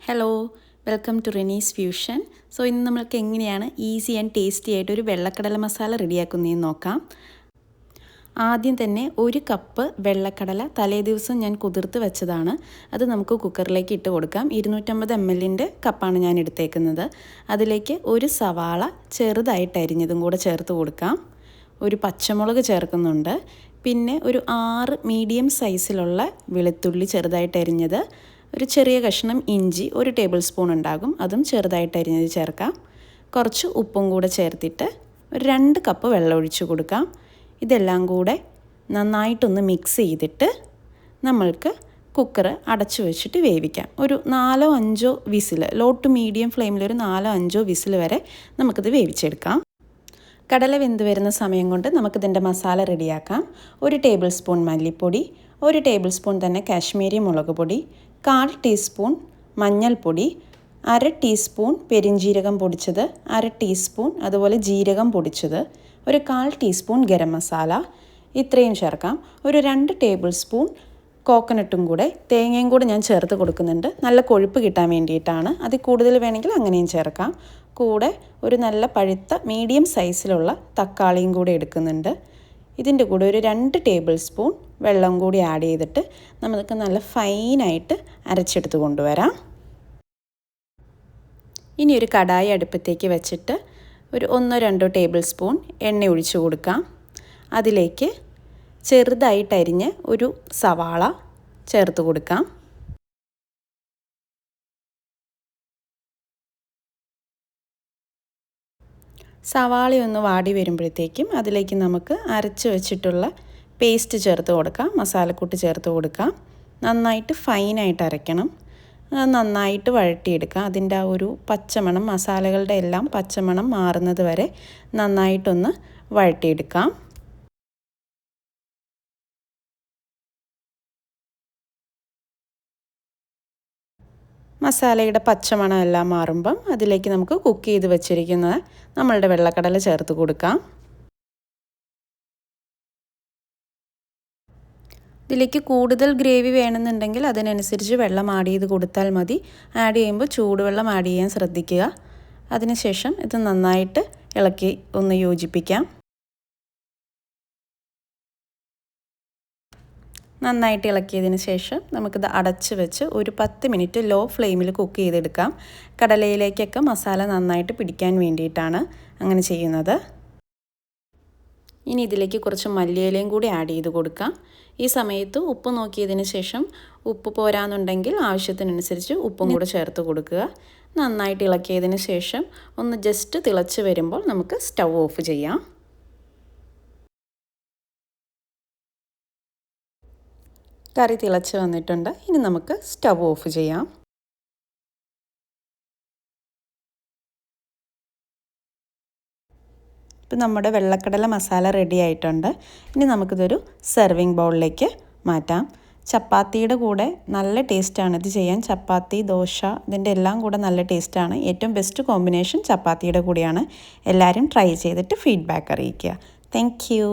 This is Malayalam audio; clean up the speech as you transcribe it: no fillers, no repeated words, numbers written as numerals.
ഹലോ, വെൽക്കം ടു റിനീസ് ഫ്യൂഷൻ. ഇന്ന് നമ്മൾക്ക് എങ്ങനെയാണ് ഈസി ആൻഡ് ടേസ്റ്റി ആയിട്ട് ഒരു വെള്ളക്കടല മസാല റെഡിയാക്കുന്നതെന്ന് നോക്കാം. ആദ്യം തന്നെ 1 കപ്പ് വെള്ളക്കടല തലേ ദിവസം ഞാൻ കുതിർത്ത് വെച്ചതാണ്. അത് നമുക്ക് കുക്കറിലേക്ക് ഇട്ട് കൊടുക്കാം. 250 ml കപ്പാണ് ഞാൻ എടുത്തേക്കുന്നത്. അതിലേക്ക് ഒരു സവാള ചെറുതായിട്ട് അരിഞ്ഞതും കൂടെ ചേർത്ത് കൊടുക്കാം. ഒരു പച്ചമുളക് ചേർക്കുന്നുണ്ട്. പിന്നെ ഒരു 6 മീഡിയം സൈസിലുള്ള വെളുത്തുള്ളി ചെറുതായിട്ട് അരിഞ്ഞത്, ഒരു ചെറിയ കഷ്ണം ഇഞ്ചി 1 ടേബിൾ സ്പൂൺ ഉണ്ടാകും, അതും ചെറുതായിട്ട് അരിഞ്ഞത് ചേർക്കാം. കുറച്ച് ഉപ്പും കൂടെ ചേർത്തിട്ട് ഒരു 2 കപ്പ് വെള്ളം ഒഴിച്ച് കൊടുക്കാം. ഇതെല്ലാം കൂടെ നന്നായിട്ടൊന്ന് മിക്സ് ചെയ്തിട്ട് നമ്മൾക്ക് കുക്കർ അടച്ചു വെച്ചിട്ട് വേവിക്കാം. ഒരു 4-5 വിസിൽ, ലോ ടു മീഡിയം ഫ്ലെയിമിൽ ഒരു 4-5 വിസിൽ വരെ നമുക്കിത് വേവിച്ചെടുക്കാം. കടല വെന്ത് വരുന്ന സമയം കൊണ്ട് നമുക്കിതിൻ്റെ മസാല റെഡിയാക്കാം. 1 ടേബിൾ സ്പൂൺ മല്ലിപ്പൊടി, 1 ടേബിൾ സ്പൂൺ തന്നെ കാശ്മീരി മുളക് പൊടി, 1/4 ടീസ്പൂൺ മഞ്ഞൾപ്പൊടി, 1/2 ടീസ്പൂൺ പെരിഞ്ജീരകം പൊടിച്ചത്, 1/2 ടീസ്പൂൺ അതുപോലെ ജീരകം പൊടിച്ചത്, ഒരു 1/4 ടീസ്പൂൺ ഗരം മസാല, ഇത്രയും ചേർക്കാം. ഒരു 2 ടേബിൾ സ്പൂൺ കോക്കനട്ടും കൂടെ, തേങ്ങയും കൂടെ ഞാൻ ചേർത്ത് കൊടുക്കുന്നുണ്ട്, നല്ല കൊഴുപ്പ് കിട്ടാൻ വേണ്ടിയിട്ടാണ്. അതിൽ കൂടുതൽ വേണമെങ്കിൽ അങ്ങനെയും ചേർക്കാം. കൂടെ ഒരു നല്ല പഴുത്ത മീഡിയം സൈസിലുള്ള തക്കാളിയും കൂടെ എടുക്കുന്നുണ്ട്. ഇതിൻ്റെ കൂടെ ഒരു 2 ടേബിൾ സ്പൂൺ വെള്ളം കൂടി ആഡ് ചെയ്തിട്ട് നമുക്ക് നല്ല ഫൈനായിട്ട് അരച്ചെടുത്ത് കൊണ്ടുവരാം. ഇനി ഒരു കടായി അടുപ്പത്തേക്ക് വെച്ചിട്ട് ഒരു 1-2 ടേബിൾ സ്പൂൺ എണ്ണ ഒഴിച്ചു കൊടുക്കാം. അതിലേക്ക് ചെറുതായിട്ടരിഞ്ഞ് ഒരു സവാള ചേർത്ത് കൊടുക്കാം. സവാളയൊന്ന് വാടി വരുമ്പോഴത്തേക്കും അതിലേക്ക് നമുക്ക് അരച്ച് വെച്ചിട്ടുള്ള പേസ്റ്റ് ചേർത്ത് കൊടുക്കാം, മസാലക്കൂട്ട് ചേർത്ത് കൊടുക്കാം. നന്നായിട്ട് ഫൈനായിട്ട് അരയ്ക്കണം, നന്നായിട്ട് വഴട്ടിയെടുക്കാം. അതിൻ്റെ ആ ഒരു പച്ചമണം, മസാലകളുടെ എല്ലാം പച്ചമണം മാറുന്നത് വരെ നന്നായിട്ടൊന്ന് വഴട്ടിയെടുക്കാം. മസാലയുടെ പച്ചമണം എല്ലാം മാറുമ്പം അതിലേക്ക് നമുക്ക് കുക്ക് ചെയ്ത് വെച്ചിരിക്കുന്ന നമ്മളുടെ വെള്ളക്കടല ചേർത്ത് കൊടുക്കാം. ഇതിലേക്ക് കൂടുതൽ ഗ്രേവി വേണമെന്നുണ്ടെങ്കിൽ അതിനനുസരിച്ച് വെള്ളം ആഡ് ചെയ്ത് കൊടുത്താൽ മതി. ആഡ് ചെയ്യുമ്പോൾ ചൂടുവെള്ളം ആഡ് ചെയ്യാൻ ശ്രദ്ധിക്കുക. അതിനുശേഷം ഇത് നന്നായിട്ട് ഇളക്കി ഒന്ന് യോജിപ്പിക്കാം. നന്നായിട്ട് ഇളക്കിയതിന് ശേഷം നമുക്കിത് അടച്ച് വെച്ച് ഒരു 10 മിനിറ്റ് ലോ ഫ്ലെയിമിൽ കുക്ക് ചെയ്തെടുക്കാം. കടലയിലേക്കൊക്കെ മസാല നന്നായിട്ട് പിടിക്കാൻ വേണ്ടിയിട്ടാണ് അങ്ങനെ ചെയ്യുന്നത്. ഇനി ഇതിലേക്ക് കുറച്ച് മല്ലിയിലയും കൂടി ആഡ് ചെയ്ത് കൊടുക്കാം. ഈ സമയത്ത് ഉപ്പ് നോക്കിയതിന് ശേഷം ഉപ്പ് പോരാന്നുണ്ടെങ്കിൽ ആവശ്യത്തിനനുസരിച്ച് ഉപ്പും കൂടെ ചേർത്ത് കൊടുക്കുക. നന്നായിട്ട് ഇളക്കിയതിന് ശേഷം ഒന്ന് ജസ്റ്റ് തിളച്ച് വരുമ്പോൾ നമുക്ക് സ്റ്റൗ ഓഫ് ചെയ്യാം. കറി തിളച്ച് വന്നിട്ടുണ്ട്. ഇനി നമുക്ക് സ്റ്റൗ ഓഫ് ചെയ്യാം. ഇപ്പം നമ്മുടെ വെള്ളക്കടല മസാല റെഡി ആയിട്ടുണ്ട്. ഇനി നമുക്കിതൊരു സെർവിങ് ബൗളിലേക്ക് മാറ്റാം. ചപ്പാത്തിയുടെ കൂടെ നല്ല ടേസ്റ്റാണ് ഇത് ചെയ്യാൻ. ചപ്പാത്തി, ദോശ, ഇതിൻ്റെ എല്ലാം കൂടെ നല്ല ടേസ്റ്റാണ്. ഏറ്റവും ബെസ്റ്റ് കോമ്പിനേഷൻ ചപ്പാത്തിയുടെ കൂടെയാണ്. എല്ലാവരും ട്രൈ ചെയ്തിട്ട് ഫീഡ്ബാക്ക് അറിയിക്കുക. Thank you.